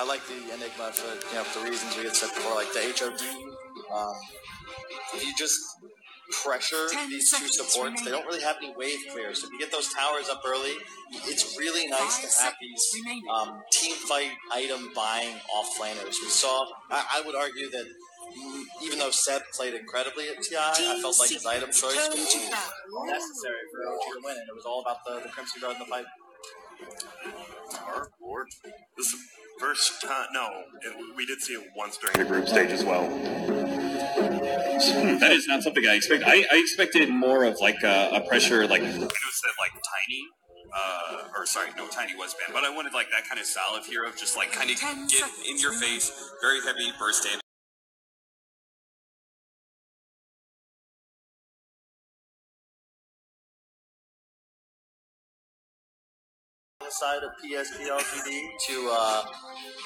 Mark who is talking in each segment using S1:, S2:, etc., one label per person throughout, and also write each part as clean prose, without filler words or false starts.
S1: I like the Enigma for the reasons we had said before, like the HOD. You just pressure these two supports. They don't really have any wave clears. So if you get those towers up early, it's really nice to have these team fight item buying off laners. We saw. I would argue that even though Seb played incredibly at TI, I felt like his item choice was necessary for OG to win, and it was all about the Crimson Guard in the fight.
S2: Our board. This is the first time. No, we did see it once during the group stage as well.
S3: That is not something I expect. I expected more of like a pressure, like I know it said like Tiny, Tiny was banned, but I wanted like that kind of style of hero, just like kind of get in your face, very heavy burst damage.
S1: Side of PSG LGD to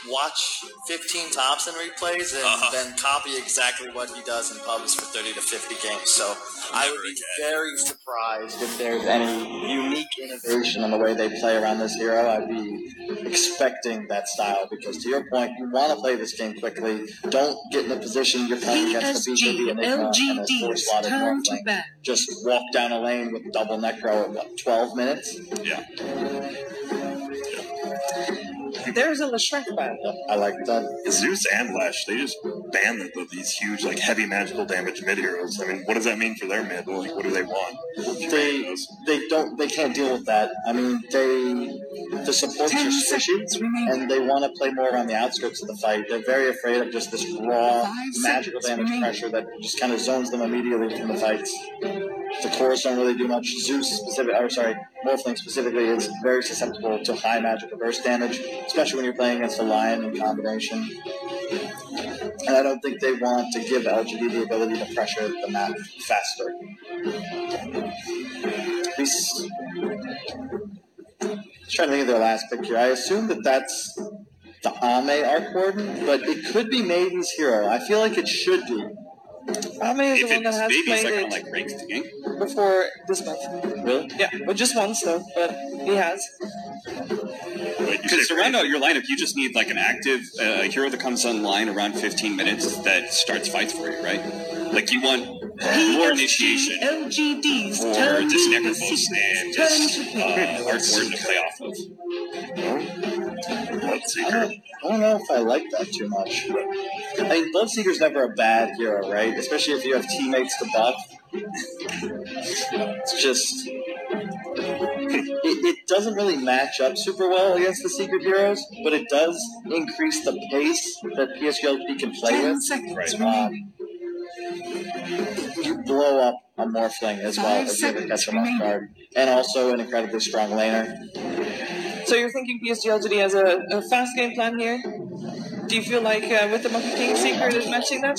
S1: watch 15 Thompson replays and then copy exactly what he does in pubs for 30 to 50 games. So I would be very surprised if there's any unique innovation in the way they play around this hero. I'd be expecting that style because, to your point, you want to play this game quickly. Don't get in a position you're playing against the BKB Enigma and a four-slotted North lane. Just walk down a lane with double Necro at 12 minutes?
S3: Yeah.
S4: There's a Leshrac ban.
S1: I like that.
S2: Zeus and Lesh, they just ban these huge, like, heavy magical damage mid heroes. I mean, what does that mean for their mid? Like, what do they want?
S1: They can't deal with that. I mean, the supports are squishy, and they want to play more around the outskirts of the fight. They're very afraid of just this raw magical damage pressure that just kind of zones them immediately from the fights. The cores don't really do much. Morphling specifically is very susceptible to high magical burst damage, especially when you're playing against a Lion in combination. And I don't think they want to give LGD the ability to pressure the map faster. Just trying to think of their last pick here. I assume that's the Ame Arc Warden, but it could be Maiden's hero. I feel like it should be.
S4: Ame is the one that has played it
S3: like ranked game
S4: before this month.
S1: Really?
S4: Yeah, but just once though. But he has.
S3: Because to round out your lineup, you just need like an active hero that comes online around 15 minutes that starts fights for you, right? Like you want more initiation
S4: LGDs
S3: for this Necrophos and this Arc Warden to play off of.
S1: I don't know if I like that too much. I mean, Bloodseeker's never a bad hero, right? Especially if you have teammates to buff. It's just... It doesn't really match up super well against the secret heroes, but it does increase the pace that PSG can play with. You blow up a Morphling as well if you ever catch them off guard. And also an incredibly strong laner.
S4: So you're thinking PSG LGD has a fast game plan here? Do you feel like with the Monkey King Secret is matching that?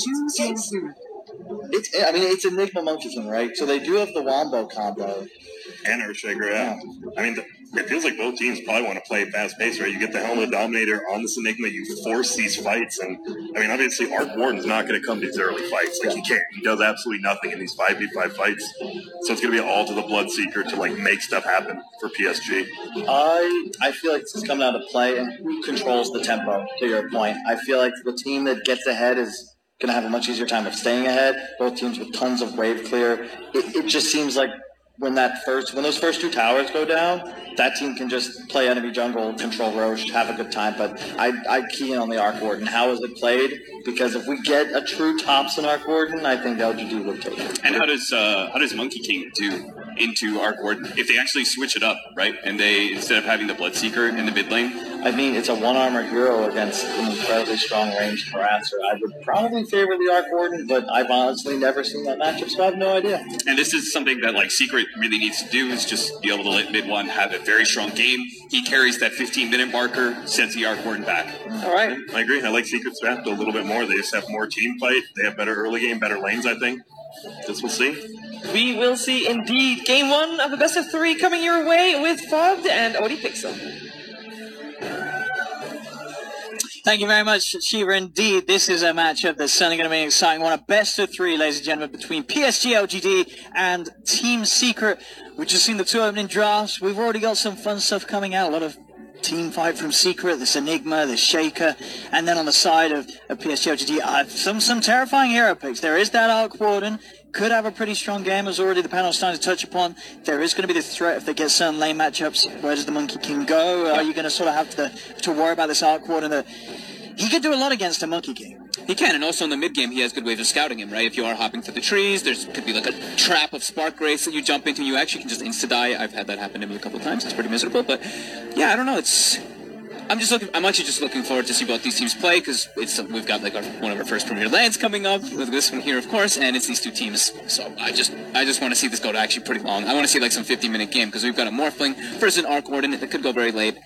S1: It's Enigma Monkey King, right? So they do have the Wombo combo.
S2: And Earthshaker, yeah. I mean, it feels like both teams probably want to play fast-paced, right? You get the Helmet Dominator on this Enigma, you force these fights, and, I mean, obviously, Arc Warden's not going to come to these early fights. Like, he can't. He does absolutely nothing in these 5v5 fights. So it's going to be all to the Bloodseeker to, like, make stuff happen for PSG.
S1: I feel like this is coming out of play, and who controls the tempo, to your point. I feel like the team that gets ahead is going to have a much easier time of staying ahead. Both teams with tons of wave clear. It just seems like when those first two towers go down, that team can just play enemy jungle, control Roche, have a good time. But I'd key in on the Arc Warden. How is it played? Because if we get a true Thompson Arc Warden, I think LGD would take it.
S3: And how does Monkey King do into Arc Warden if they actually switch it up, right? And they, instead of having the Bloodseeker in the mid lane,
S1: I mean, it's a one-armor hero against an incredibly strong ranged harasser. I would probably favor the Arc Warden, but I've honestly never seen that matchup, so I have no idea.
S3: And this is something that like Secret really needs to do, is just be able to let mid one have a very strong game. He carries that 15-minute marker, sends the Arc Warden back.
S4: All right.
S2: I agree. I like Secret's draft a little bit more. They just have more team fight. They have better early game, better lanes, I think. This we'll see.
S4: We will see indeed. Game 1 of the best of 3 coming your way with Fogged and Odie Pixel.
S5: Thank you very much, Shiva. Indeed, this is a matchup that's certainly going to be exciting. One of best of 3, ladies and gentlemen, between PSG LGD and Team Secret. We've just seen the 2 opening drafts. We've already got some fun stuff coming out. A lot of team fight from Secret, this Enigma, this Shaker, and then on the side of PSG LGD, some terrifying hero picks. There is that Arc Warden, could have a pretty strong game, as already the panel starting to touch upon. There is going to be the threat if they get certain lane matchups. Where does the Monkey King go? Are you going to sort of have to worry about this Arc Warden? He could do a lot against a Monkey King.
S6: He can, and also in the mid-game, he has good ways of scouting him, right? If you are hopping through the trees, there could be like a trap of Spark Grace that you jump into, and you actually can just insta-die. I've had that happen to me a couple of times. It's pretty miserable, but yeah, I don't know. I'm actually just looking forward to see both these teams play, because we've got like one of our first Premier Lands coming up with this one here, of course, and it's these two teams. So I just want to see this go to actually pretty long. I want to see like some 50-minute game, because we've got a Morphling versus an Arc Warden that could go very late.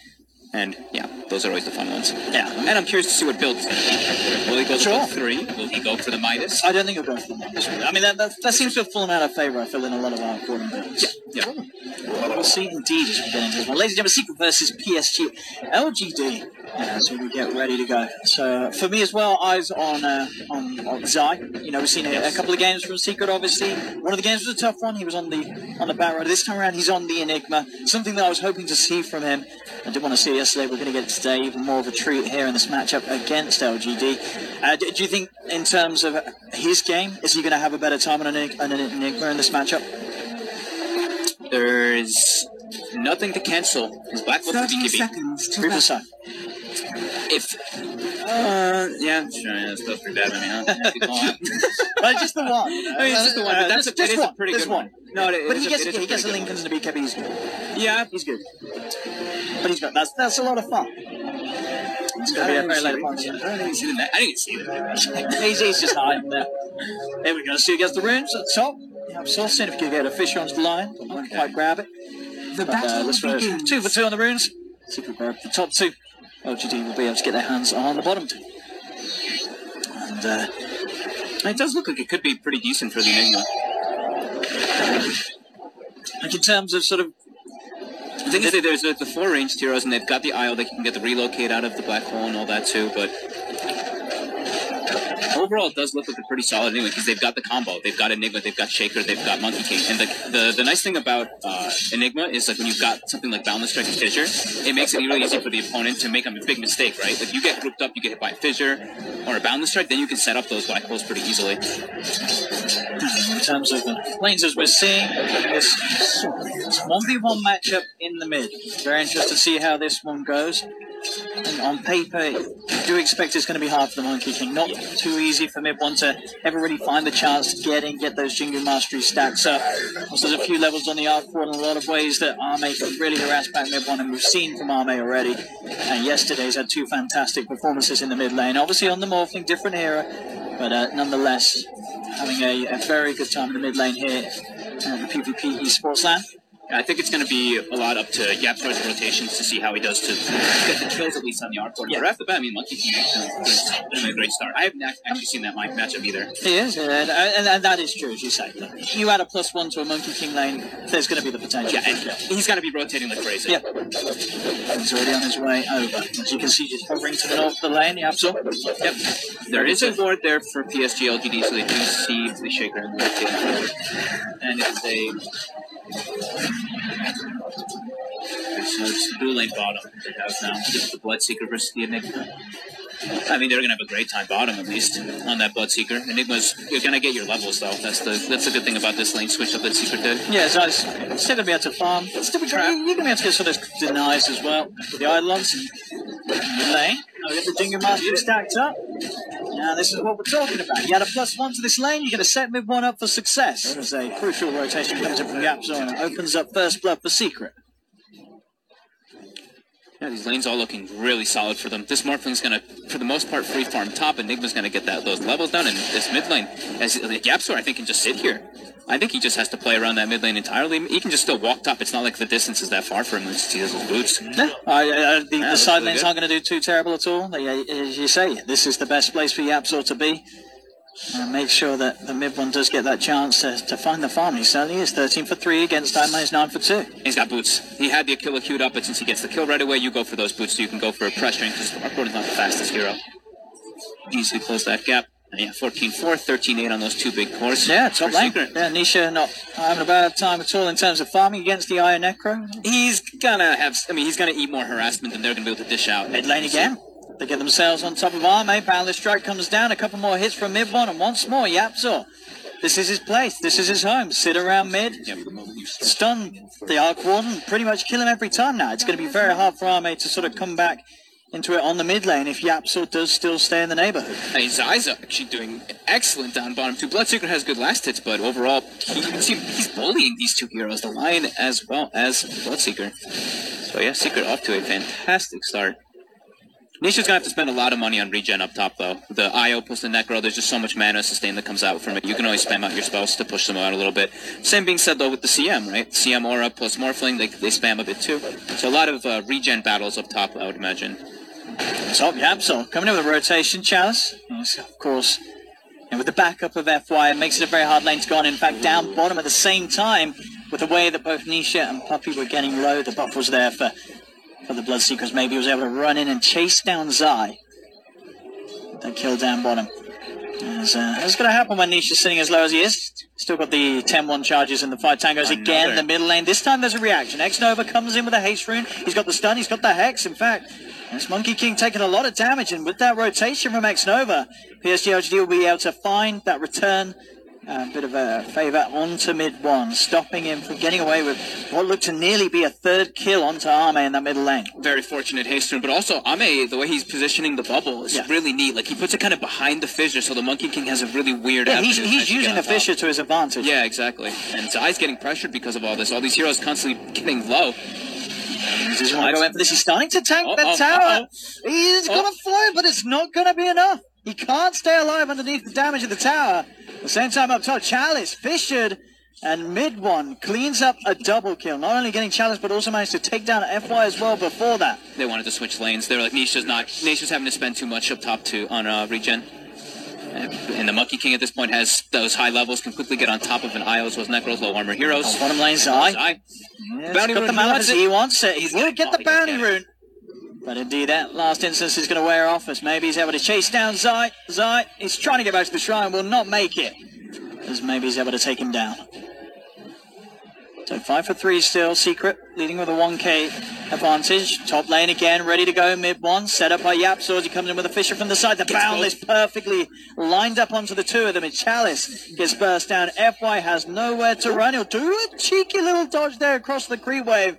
S6: And, yeah, those are always the fun ones.
S5: Yeah.
S6: And I'm curious to see what builds. Will he go for 3? Will he go for the Midas?
S5: I don't think he'll go for the Midas. I mean, that seems to have fallen out of favour, I feel, in a lot of our Gordon builds.
S6: Yeah.
S5: We'll see indeed as we get into this one. Ladies and gentlemen, Secret versus PSG LGD. So we get ready to go. So for me as well, eyes on Zai. You know, we've seen a couple of games from Secret, obviously. One of the games was a tough one. He was on the Bat Rider. This time around, he's on the Enigma. Something that I was hoping to see from him. I did want to see it yesterday. We're going to get it today. Even more of a treat here in this matchup against LGD. Do you think, in terms of his game, is he going to have a better time on an Enigma in this matchup?
S6: There's nothing to cancel his Black Wolf
S5: 30 seconds. 3%.
S6: Yeah, sure, yeah, that's pretty bad,
S5: But just the one.
S6: I mean, it's just the one, but that's a pretty good one.
S5: No, but he gets the Lincolns and the BKB. He's good.
S6: Yeah,
S5: he's good. But he's good. That's a lot of fun. It's going to be a very late punch.
S6: I didn't see that.
S5: He's just hiding there. There we go. See who gets the runes at the top. I'm still seeing if you can get a fish onto the line. I won't quite grab it. The battle begins. 2 for 2 on the runes. Secret grab the top 2. LGD will be able to get their hands on the bottom 2. And
S6: it does look like it could be pretty decent for the Enigma.
S5: Like in terms of sort of...
S6: The thing is, there's the 4 ranged heroes, and they've got the Isle. They can get the relocate out of the black hole and all that too, but... Overall, it does look like a pretty solid anyway, because they've got the combo. They've got Enigma, they've got Shaker, they've got Monkey King. And the nice thing about Enigma is, like, when you've got something like Boundless Strike and Fissure, it makes it really easy for the opponent to make a big mistake, right? If you get grouped up, you get hit by a Fissure or a Boundless Strike, then you can set up those black holes pretty easily.
S5: In terms of the lanes, as we're seeing, this 1v1 matchup in the mid. Very interested to see how this one goes. And on paper, I do expect it's going to be hard for the Monkey King. Not too easy for Mid 1 to ever really find the chance to get those Jingu Mastery stacks up. Also, there's a few levels on the Arc Warden in a lot of ways that Arme can really harass back Mid 1, and we've seen from Arme already. And yesterday's had 2 fantastic performances in the mid lane. Obviously on the Morphling, different era, but nonetheless, having a very good time in the mid lane here at the PvP Esports LAN.
S6: I think it's going to be a lot up to Yapsor's rotations to see how he does to get the kills, at least on the Arc Warden. But after that, I mean, Monkey King is doing a great start. I haven't actually seen that matchup either.
S5: He is, and that is true, as you say. You add a +1 to a MonkeyKing lane, there's going to be the potential.
S6: Yeah, and he's going to be rotating like crazy.
S5: Yeah. He's already on his way over. As you can see, just hovering to the north of the lane, Yapsor.
S6: Yep. There is a ward there for PSG LGD, so they do see the Shaker and the rotate. And it's a... So it's the blue lane bottom they have now. The Bloodseeker versus the Enigma. I mean, they're going to have a great time bottom, at least, on that Bloodseeker. Enigma's, you're going to get your levels, though. That's the good thing about this lane switch up that Secret did.
S5: Yeah, so it's still going to be able to farm. It's still you're going to be able to get sort of denies as well with the Eidolons and the lane. Now we get the Jingu Master stacked up. Now this is what we're talking about. You add a +1 to this lane, you're going to set Mid 1 up for success. There's a crucial rotation comes in from Yapsor and it opens up first blood for Secret.
S6: Yeah, these lanes all looking really solid for them. This Morphling's going to, for the most part, free farm top. Enigma's going to get those levels down, and this mid lane, as Yapsor, I think, can just sit here. I think he just has to play around that mid lane entirely. He can just still walk top. It's not like the distance is that far for him. He has his boots.
S5: Yeah, the side lanes aren't going to do too terrible at all. As you say, this is the best place for Yapsor to be. Make sure that the mid one does get that chance to find the farm. He certainly is 13 for 3 against Iron Man's 9 for 2.
S6: He's got boots. He had the Aquila queued up, but since he gets the kill right away, you go for those boots so you can go for a pressuring, because Arc Warden's not the fastest hero. Easily close that gap. Yeah, 14-4, 13-8 on those 2 big cores.
S5: Yeah, top lane. Yeah, Nisha not having a bad time at all in terms of farming against the Iron Necro.
S6: He's gonna have, he's gonna eat more harassment than they're gonna be able to dish out.
S5: Mid lane again. They get themselves on top of Arme. Boundless Strike comes down. A couple more hits from mid one, and once more, Yapzor. This is his place. This is his home. Sit around mid. Stun the Arc Warden. Pretty much kill him every time now. It's going to be very hard for Arme to sort of come back into it on the mid lane if Yapzor does still stay in the neighborhood.
S6: Hey, Zai's actually doing excellent down bottom too. Bloodseeker has good last hits, but overall, he's bullying these 2 heroes, the Lion as well as Bloodseeker. So yeah, Secret off to a fantastic start. Nisha's gonna have to spend a lot of money on regen up top, though. The IO plus the Necro, there's just so much mana sustain that comes out from it. You can always spam out your spells to push them out a little bit. Same being said, though, with the CM, right? CM Aura plus Morphling, they spam a bit, too. So a lot of regen battles up top, I would imagine.
S5: Top Yapzor coming in with a rotation. Chalice, yes, of course. And with the backup of FY, it makes it a very hard lane to go on. In fact, down bottom at the same time, with the way that both Nisha and Puppey were getting low, the buff was there for the Bloodseekers. Maybe he was able to run in and chase down Zai. That kill down bottom. That's going to happen when Nisha's sitting as low as he is. Still got the 10-1 charges in the 5 tangos again in the middle lane. This time there's a reaction. X-Nova comes in with a haste rune. He's got the stun, he's got the hex. In fact, this Monkey King taking a lot of damage, and with that rotation from X-Nova, PSG LGD will be able to find that return. A bit of a favour onto mid one, stopping him from getting away with what looked to nearly be a 3rd kill onto Ame in that middle lane.
S6: Very fortunate haste rune, but also Ame, the way he's positioning the bubble is really neat. Like, he puts it kind of behind the fissure, so the Monkey King has a really weird avenue.
S5: He's using the fissure to his advantage.
S6: Yeah, exactly. And Zai's getting pressured because of all this. All these heroes constantly getting low.
S5: He doesn't want to go in for this. He's starting to tank the tower. He's going to float, but it's not going to be enough. He can't stay alive underneath the damage of the tower. At the same time up top, Chalice fissured, and mid one cleans up a double kill. Not only getting Chalice, but also managed to take down FY as well before that.
S6: They wanted to switch lanes. They were like, Nisha's having to spend too much up top too on regen. And the Monkey King at this point has those high levels, can quickly get on top of an IO as well as Necros, low armor heroes.
S5: Bottom lane Zai.
S6: Yes, bounty rune,
S5: he wants it. He's going to get the bounty rune. But indeed, that last instance is going to wear off as maybe he's able to chase down Zai. Zai, he's trying to get back to the shrine, will not make it. As maybe he's able to take him down. So 5 for 3 still, Secret, leading with a 1k advantage. Top lane again, ready to go, mid one, set up by Yapzor as he comes in with a Fisher from the side. The Boundless perfectly lined up onto the 2 of them. And Chalice gets burst down. FY has nowhere to run. He'll do a cheeky little dodge there across the creep wave.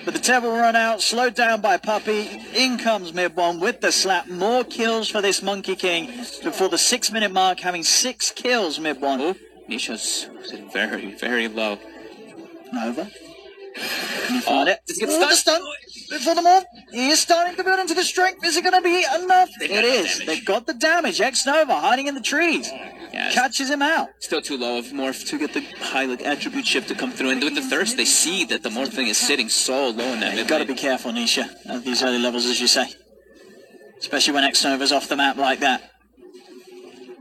S5: But the tail will run out, slowed down by Puppey. In comes mid one with the slap. More kills for this Monkey King before the 6-minute mark, having 6 kills mid one.
S6: Oh, Nisha's very, very low.
S5: Nova. Can you find it? Does he get stunned? For the move. He is starting to build into the strength. Is it going to be enough? It is. They've got the damage. X-Nova hiding in the trees. Yeah, catches him out.
S6: Still too low of Morph to get the high attribute shift to come through. And with the Thirst, they see that the Morph thing is sitting so low in that mid.
S5: You've got to be careful, Nisha, at these early levels, as you say. Especially when X-Nova's off the map like that.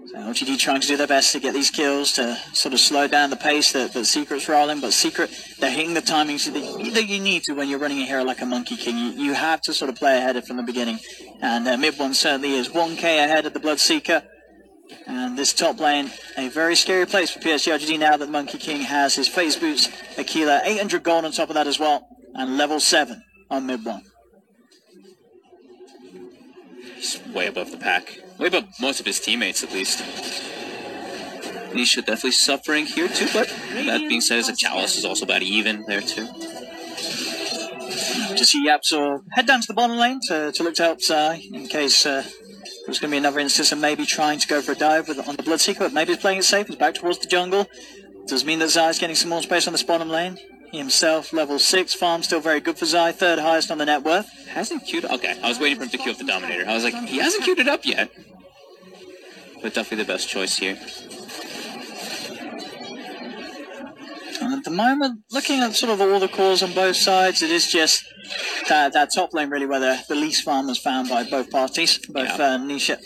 S5: So LGD trying to do their best to get these kills to sort of slow down the pace that Secret's rolling. But Secret, they're hitting the timings that you need to when you're running a hero like a Monkey King. You have to sort of play ahead from the beginning. And mid one certainly is 1k ahead of the Bloodseeker. And this top lane, a very scary place for PSG LGD now that Monkey King has his phase boots, Aquila, 800 gold on top of that as well, and level 7 on mid one.
S6: He's way above the pack. Way above most of his teammates, at least. Nisha definitely suffering here, too, but that being said, Chalice is also about even there, too.
S5: To see Yapzor head down to the bottom lane to look to help Zai in case there's going to be another instance of maybe trying to go for a dive on the Bloodseeker, but maybe he's playing it safe. He's back towards the jungle. Does mean that Zai's getting some more space on this bottom lane. He himself, level 6, farm still very good for Zai, 3rd highest on the net worth.
S6: Hasn't queued up. Okay, I was waiting for him to queue up the Dominator. I was like, he hasn't queued it up yet. But definitely the best choice here.
S5: And at the moment, looking at sort of all the cores on both sides, it is just that top lane really where the least farm was found by both parties, both Nisha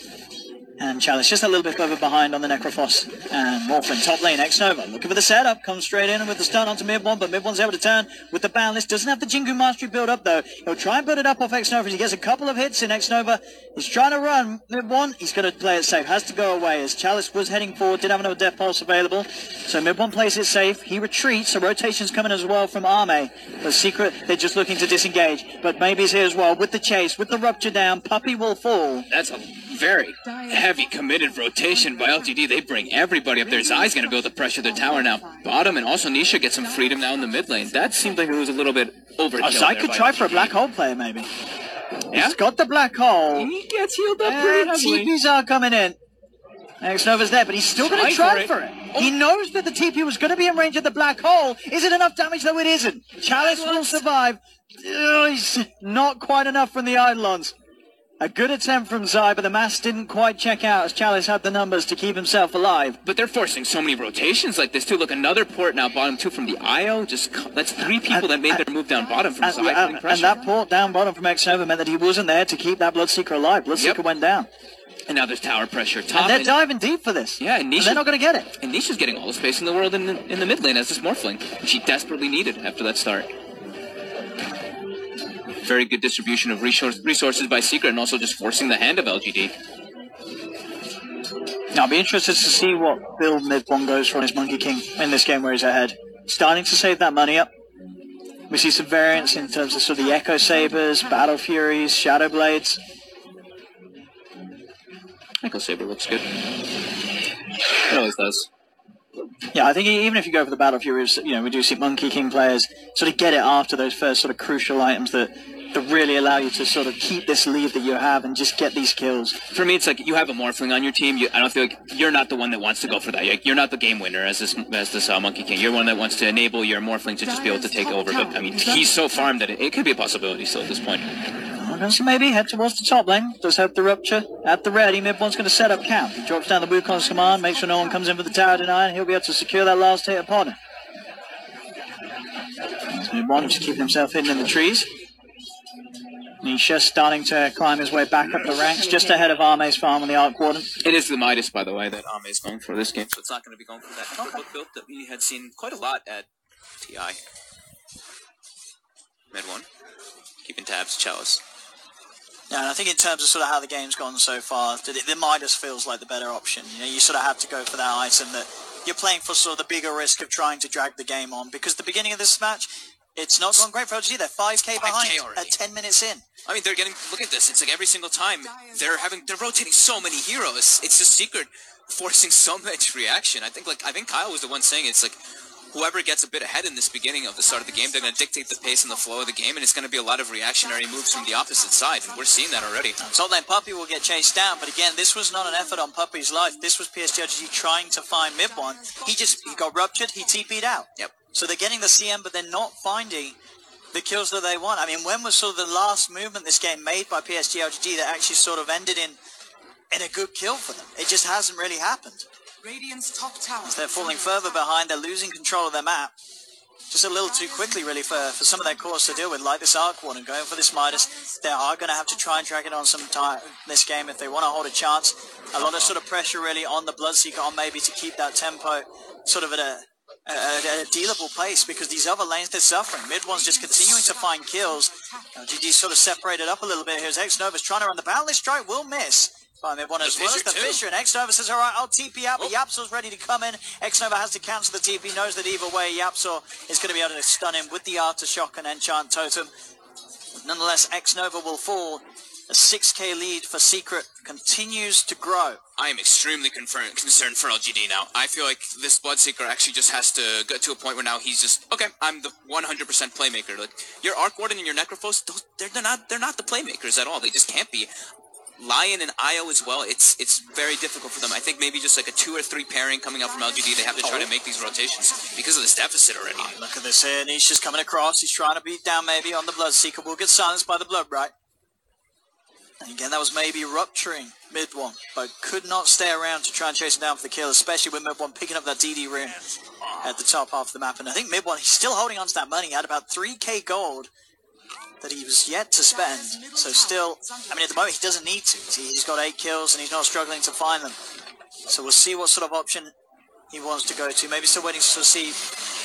S5: And Chalice just a little bit further behind on the Necrophos. And Morphin, top lane, X-Nova, looking for the setup, comes straight in with the stun onto mid-1, but mid-1's able to turn with the Boundless. Doesn't have the Jingu Mastery build up, though. He'll try and put it up off X-Nova as he gets a couple of hits in X-Nova. He's trying to run mid-1. He's going to play it safe. Has to go away as Chalice was heading forward, didn't have another Death Pulse available. So mid-1 plays it safe. He retreats, so rotation's coming as well from Arme. The Secret, they're just looking to disengage. But maybe's here as well with the chase, with the Rupture down. Puppey will fall.
S6: That's a very heavy committed rotation by LGD. They bring everybody up there. Zai's going to build the pressure their tower now. Bottom, and also Nisha gets some freedom now in the mid lane. That seemed like it was a little bit overkill.
S5: Zai could try for a Black Hole player, maybe.
S6: Yeah?
S5: He's got the Black Hole.
S6: He gets healed up pretty heavily.
S5: TPs are coming in. X-Nova's there, but he's still going to try for it. He knows that the TP was going to be in range of the Black Hole. Is it enough damage? Though it isn't. Chalice will survive. He's not quite enough from the Eidolons. A good attempt from Zai, but the mass didn't quite check out as Chalice had the numbers to keep himself alive.
S6: But they're forcing so many rotations like this, too. Look, another port now, bottom 2 from the IO. That's 3 people that made their move down bottom from Zai putting pressure.
S5: And that port down bottom from X-Nova meant that he wasn't there to keep that Bloodseeker alive. Bloodseeker went down.
S6: And now there's tower pressure top.
S5: And they're diving deep for this.
S6: Yeah, and
S5: they're not going to get it.
S6: And Nisha's getting all the space in the world in the mid lane as this Morphling, which she desperately needed after that start. Very good distribution of resources by Secret, and also just forcing the hand of LGD.
S5: Now, I'll be interested to see what build mid-1 goes for on his Monkey King in this game where he's ahead. Starting to save that money up. We see some variants in terms of sort of the Echo Sabers, Battle Furies, Shadow Blades.
S6: Echo Saber looks good. It always does.
S5: Yeah, I think even if you go for the Battle Furies, we do see Monkey King players sort of get it after those first sort of crucial items that really allow you to sort of keep this lead that you have and just get these kills.
S6: For me, it's like you have a Morphling on your team. I don't feel like you're not the one that wants to go for that. You're not the game winner as this Monkey King. You're one that wants to enable your Morphling to just be able to take over. But, I mean, he's so farmed that it could be a possibility still at this point.
S5: So maybe head towards the top lane. Does have the Rupture at the ready. Mid-1's going to set up camp. He drops down the Wukong's command, makes sure no one comes in for the tower denial, and he'll be able to secure that last hit upon him. Mid-1 just keeping himself hidden in the trees. Nisha starting to climb his way back up the ranks, just ahead of Arme's farm on the Arc Warden.
S6: It is the Midas, by the way, that Arme is going for this game, so it's not going to be going for that book build that we had seen quite a lot at TI. Mid-1, keeping tabs, Chalice.
S7: Yeah, and I think in terms of sort of how the game's gone so far, the Midas feels like the better option. You sort of have to go for that item that you're playing for sort of the bigger risk of trying to drag the game on, because the beginning of this match, it's not gone great for LG. They're 5k behind at 10 minutes in.
S6: I mean, look at this. It's like every single time they're rotating so many heroes. It's just Secret forcing so much reaction. I think Kyle was the one saying it's like, whoever gets a bit ahead in this beginning of the start of the game, they're going to dictate the pace and the flow of the game, and it's going to be a lot of reactionary moves from the opposite side, and we're seeing that already.
S7: Top lane Puppey will get chased down, but again, this was not an effort on Puppey's life. This was PSG trying to find mid-1. He got ruptured, he TP'd out.
S6: Yep.
S7: So they're getting the CM, but they're not finding the kills that they want. I mean, when was sort of the last movement this game made by PSG that actually sort of ended in a good kill for them? It just hasn't really happened.
S8: Radiant's top tower.
S7: As they're falling further behind, they're losing control of their map. Just a little too quickly, really, for some of their cores to deal with, like this Arc Warden going for this Midas. They are going to have to try and drag it on some time this game if they want to hold a chance. A lot of sort of pressure, really, on the Bloodseeker on maybe to keep that tempo sort of at a dealable pace, because these other lanes, they're suffering. Mid-1's just continuing to find kills. GG sort of separated up a little bit here as X-Nova's trying to run the Boundless Strike, will miss. By mid-1 as well as the Fissure, and X-Nova says, alright, I'll TP out, but Yapsor's ready to come in. X-Nova has to cancel the TP, knows that either way, Yapsor is going to be able to stun him with the Aftershock and Enchant Totem. But nonetheless, X-Nova will fall. A 6k lead for Secret continues to grow.
S6: I am extremely concerned for LGD now. I feel like this Bloodseeker actually just has to get to a point where now he's just, okay, I'm the 100% playmaker. Like, your Arc Warden and your Necrophos, they're not the playmakers at all. They just can't be. Lion and Io as well, it's very difficult for them. I think maybe just like a 2 or 3 pairing coming out from LGD, they have to try to make these rotations because of this deficit already.
S7: Look at this here, Nisha's coming across, he's trying to beat down maybe on the Bloodseeker, will get silenced by the Bloodbright. And again, that was maybe rupturing mid-1, but could not stay around to try and chase him down for the kill, especially with mid-1 picking up that DD rune at the top half of the map. And I think mid-1, he's still holding on to that money, he had about 3k gold that he was yet to spend. So still, I mean, at the moment he doesn't need to. He's got 8 kills and he's not struggling to find them. So we'll see what sort of option he wants to go to. Maybe still waiting to see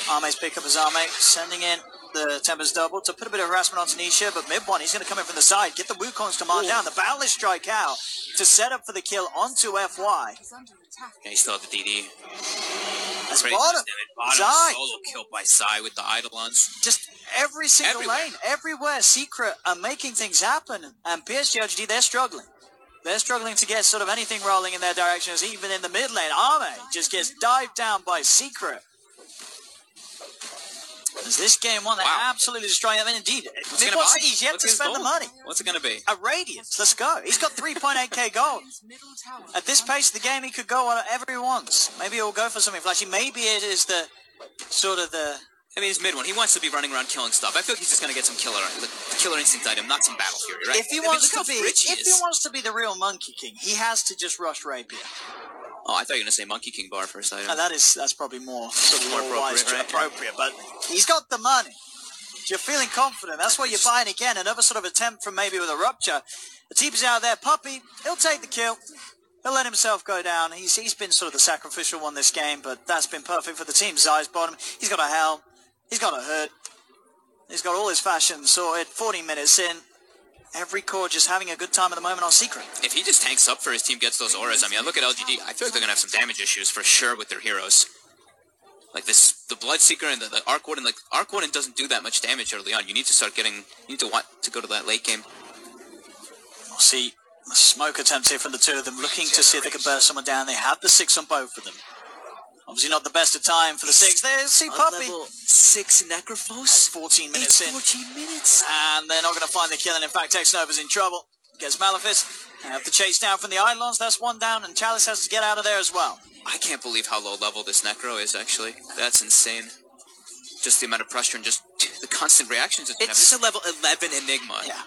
S7: Arme's pick up as Arme, sending in the Tempest double to put a bit of harassment on Tanisha, but mid-one, he's going to come in from the side, get the Wukong's command down, the Boundless strike out to set up for the kill onto FY.
S6: Yeah, he still had the DD.
S7: That's bottom.
S6: Bottom solo kill by Sai with the Eidolons.
S7: Just every single lane, everywhere, Secret are making things happen, and PSG LGD, they're struggling. They're struggling to get sort of anything rolling in their direction, as even in the mid lane, Arme just gets dived down by Secret. As this game one, they're absolutely destroying them. And indeed, he's yet to spend the money.
S6: What's it going to be?
S7: A Radiance. Let's go. He's got 3.8k gold. At this pace of the game, he could go whatever he wants. Maybe he'll go for something flashy. Maybe it is the sort of the...
S6: I mean, he's mid one. He wants to be running around killing stuff. I feel like he's just going to get some killer instinct item, not some battle fury, right?
S7: If he wants to be the real Monkey King, he has to just rush Rapier.
S6: Oh, I thought you were going to say Monkey King bar for a second.
S7: That's probably more sort of more appropriate,
S6: right?
S7: But he's got the money. You're feeling confident. That's why you're buying again. Another sort of attempt from maybe with a rupture. The Teeper's out there. Puppy, he'll take the kill. He'll let himself go down. He's been sort of the sacrificial one this game, but that's been perfect for the team. Zai's bottom. He's got a helm. He's got a hood. He's got all his fashion sorted. 40 minutes in. Every core just having a good time at the moment on Secret.
S6: If he just tanks up for his team, gets those auras, I mean, I look at LGD, I feel like they're going to have some damage issues for sure with their heroes. Like the Bloodseeker and the Arc Warden, like, Arc Warden doesn't do that much damage early on. You need to want to go to that late game.
S7: We'll see a smoke attempt here from the two of them, looking to see if they can burst someone down. They have the 6 on both of them. Obviously not the best of time for the 6. There's see Puppy.
S6: Level 6 Necrophos.
S7: 14 minutes in.
S6: 14 minutes.
S7: And they're not going to find the kill. And in fact, X-Nova's in trouble. Gets Malefice. They have to chase down from the Eidolons. That's one down. And Chalice has to get out of there as well.
S6: I can't believe how low level this Necro is, actually. That's insane. Just the amount of pressure and just the constant reactions. It's a level 11 Enigma.
S7: Yeah.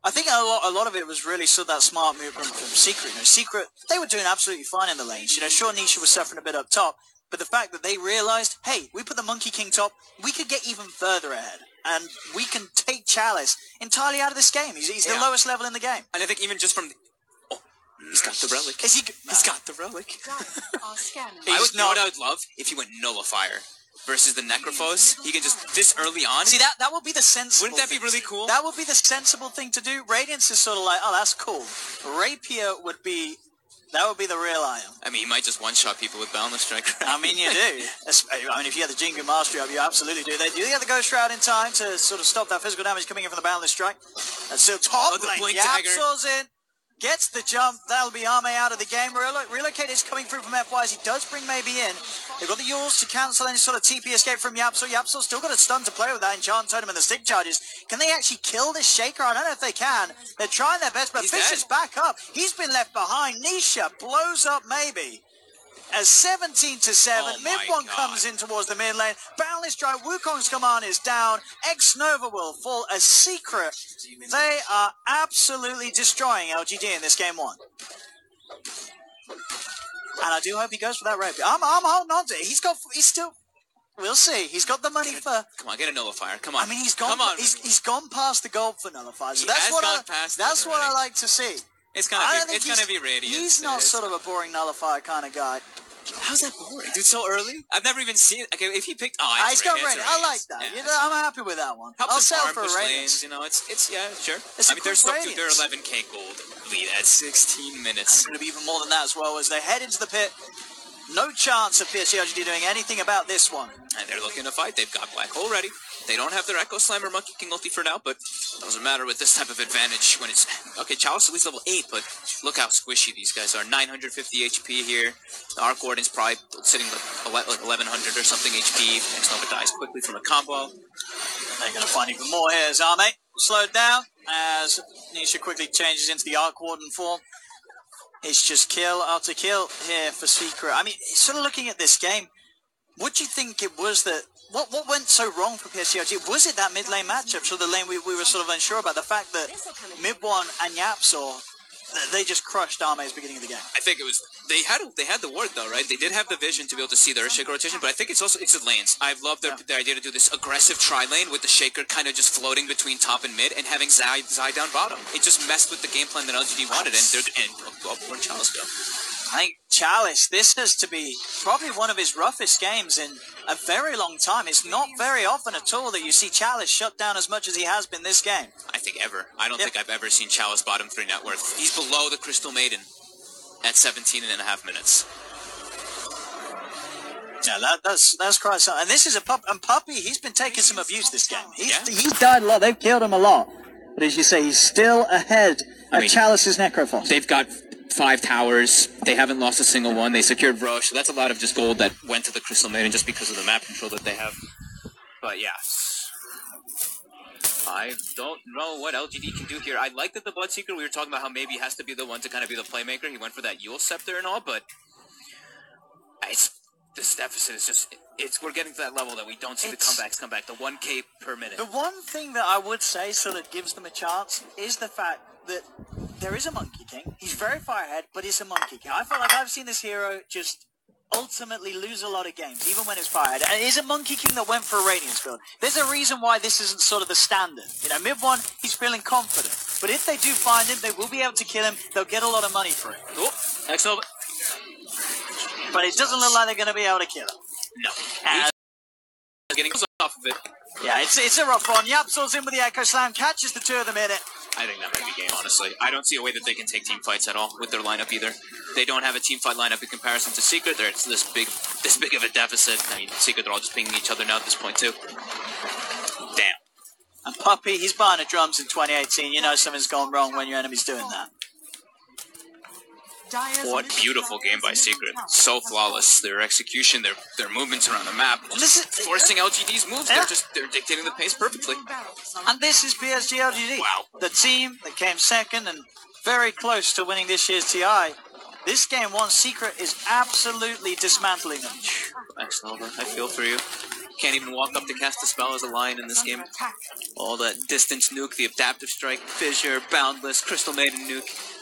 S7: I think a lot of it was really sort of that smart movement from Secret. You know, Secret, they were doing absolutely fine in the lanes. You know, sure, Nisha was suffering a bit up top. But the fact that they realized, hey, we put the Monkey King top, we could get even further ahead. And we can take Chalice entirely out of this game. He's the lowest level in the game.
S6: And I think even just from... he's got the relic. He's got the relic. You know what I would love? If he went Nullifier versus the Necrophos. He can just, this early on...
S7: See, that would be the sensible
S6: Wouldn't that be really cool?
S7: That would be the sensible thing to do. Radiance is sort of like, oh, that's cool. Rapier would be... That would be the real item.
S6: I mean, you might just one-shot people with Boundless Strike.
S7: I mean, you do. I mean, if you had the Jingu Mastery up, you absolutely do. They do get the Ghost Shroud in time to sort of stop that physical damage coming in from the Boundless Strike. And still top lane. Yapso's in. Gets the jump. That'll be Arme out of the game. Relocate is coming through from FY as he does bring maybe in. They've got the Yules to cancel any sort of TP escape from Yapso. Yapso's still got a stun to play with that Enchant Totem and the stick charges. Can they actually kill this Shaker? I don't know if they can. They're trying their best, but Fish is back up. He's been left behind. Nisha blows up maybe. As 17-7, mid-one comes in towards the mid lane. Boundless Strike, Wukong's command is down. X-Nova will fall as Secret. They are absolutely destroying LGD in this game one. And I do hope he goes for that Rapier. I'm holding on to it. He's still... We'll see. He's got the money for...
S6: Come on, get a Nullifier. Come on.
S7: I mean, he's gone gone past the gold for Nullifier. So that's what I like to see.
S6: It's gonna be Radiant.
S7: He's not sort of a boring Nullifier kind of guy.
S6: How's that boring? Dude, so early? I've never even seen it. Okay, if he picked...
S7: he's got Radiant. I like that. Yeah. You know, I'm happy with that one. I'll sell for a Radiant.
S6: You know, it's yeah, sure. I mean, they're 11k gold lead at 16 minutes.
S7: It's going to be even more than that as well as they head into the pit. No chance of PSG LGD doing anything about this one.
S6: And they're looking to fight. They've got Black Hole ready. They don't have their Echo Slam or Monkey King ulti for now, but it doesn't matter with this type of advantage when it's... Okay, Chalice at least level 8, but look how squishy these guys are. 950 HP here. The Arc Warden's probably sitting like 1100 or something HP. X-Nova dies quickly from a combo.
S7: They're going to find even more here as Arme slowed down as Nisha quickly changes into the Arc Warden form. It's just kill after kill here for Secret. I mean, sort of looking at this game, what do you think it was that... What went so wrong for PSG? Was it that mid lane matchup? So the lane we were sort of unsure about. The fact that mid one and Yapsor they just crushed Ame's beginning of the game.
S6: I think it was they had the ward though, right? They did have the vision to be able to see the Earth Shaker rotation, but I think it's the lanes. I've loved the idea to do this aggressive tri-lane with the Shaker kind of just floating between top and mid and having Zai down bottom. It just messed with the game plan that LGD wanted, where'd Chalice go?
S7: I think Chalice, this has to be probably one of his roughest games in a very long time. It's not very often at all that you see Chalice shut down as much as he has been this game.
S6: I think ever. I don't think I've ever seen Chalice bottom 3 net worth. He's below the Crystal Maiden at 17.5 minutes.
S7: Yeah, that's quite something. And this is Puppey, he's been taking some abuse this game.
S5: He's died a lot. They've killed him a lot. But as you say, he's still ahead of Chalice's Necrophos.
S6: They've got 5 towers. They haven't lost a single one. They secured Roche. So that's a lot of just gold that went to the Crystal Maiden just because of the map control that they have. But yeah. I don't know what LGD can do here. I like that the Bloodseeker, we were talking about how maybe he has to be the one to kind of be the playmaker. He went for that Yule Scepter and all, but this deficit is just, we're getting to that level that we don't see the comebacks come back. The 1K per minute.
S7: The one thing that I would say sort of gives them a chance is the fact that there is a Monkey King. He's very far ahead, but he's a Monkey King. I feel like I've seen this hero just ultimately lose a lot of games, even when it's far ahead. And it is a Monkey King that went for a Radiance build. There's a reason why this isn't sort of the standard. You know, mid one, he's feeling confident. But if they do find him, they will be able to kill him. They'll get a lot of money for it.
S6: Oh, excellent.
S7: But it doesn't look like they're going to be able to kill him.
S6: No. Getting off of it.
S7: Yeah, it's a rough one. Yapsol's in with the Echo Slam, catches the 2 of them in it.
S6: I think that might be game, honestly. I don't see a way that they can take team fights at all with their lineup either. They don't have a team fight lineup in comparison to Secret. It's this big of a deficit. I mean, Secret, they're all just pinging each other now at this point, too. Damn.
S7: And Puppey, he's buying the drums in 2018. You know something's gone wrong when your enemy's doing that.
S6: What beautiful game by Secret. So flawless. Their execution, their movements around the map, just forcing LGD's moves. Yeah. They're dictating the pace perfectly.
S7: And this is PSG LGD.
S6: Wow.
S7: The team that came second and very close to winning this year's TI. This game, one Secret is absolutely dismantling them.
S6: Thanks, Nova. I feel for you. Can't even walk up to cast a spell as a lion in this game. All that distance nuke, the adaptive strike, fissure, boundless, Crystal Maiden nuke.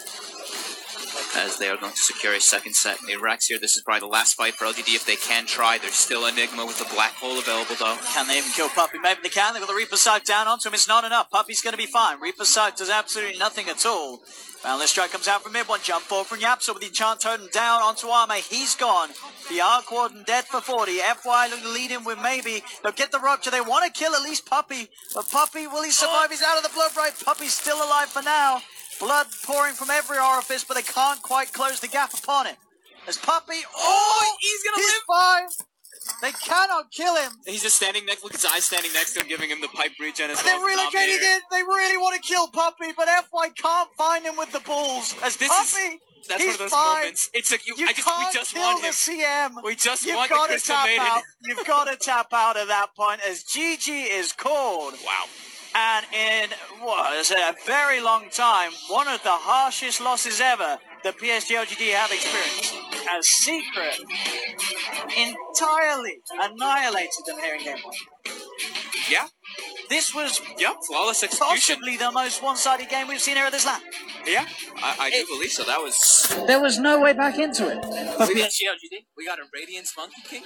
S6: As they are going to secure a second set. Iraq's here. This is probably the last fight for LGD if they can try. There's still Enigma with the Black Hole available, though.
S7: Can they even kill Puppey? Maybe they can. They've got the Reaper Sight down onto him. It's not enough. Puppey's going to be fine. Reaper Sight does absolutely nothing at all. Boundless Strike comes out from mid. One jump forward from Yapso with the Enchant Totem down onto Ame. He's gone. The Arc Warden dead for 40. FY looking to lead him with maybe. They'll get the Rupture. They want to kill at least Puppey. But Puppey, will he survive? He's out of the Blood Right. Puppey's still alive for now. Blood pouring from every orifice, but they can't quite close the gap upon him. As Puppey,
S6: he's gonna live.
S7: Fine. They cannot kill him.
S6: He's just standing next. Look at his eyes standing next to him, giving him the pipe regen as
S7: well. They're relocating it. They really want to kill Puppey, but FY can't find him with the balls. As Puppey,
S6: that's one of those
S7: fine.
S6: moments. It's like we just
S7: kill
S6: want
S7: the
S6: him.
S7: CM.
S6: We just want the Crystal Maiden.
S7: You've got to tap out at that point as GG is called.
S6: Wow.
S7: And in a very long time, one of the harshest losses ever that PSG LGD have experienced. As Secret entirely annihilated them here in Game 1.
S6: Yeah.
S7: This was
S6: flawless execution.
S7: Possibly the most one-sided game we've seen here at this lap.
S6: Yeah, I do believe so. That was...
S5: There was no way back into it.
S6: PSG LGD, we got a Radiance Monkey King.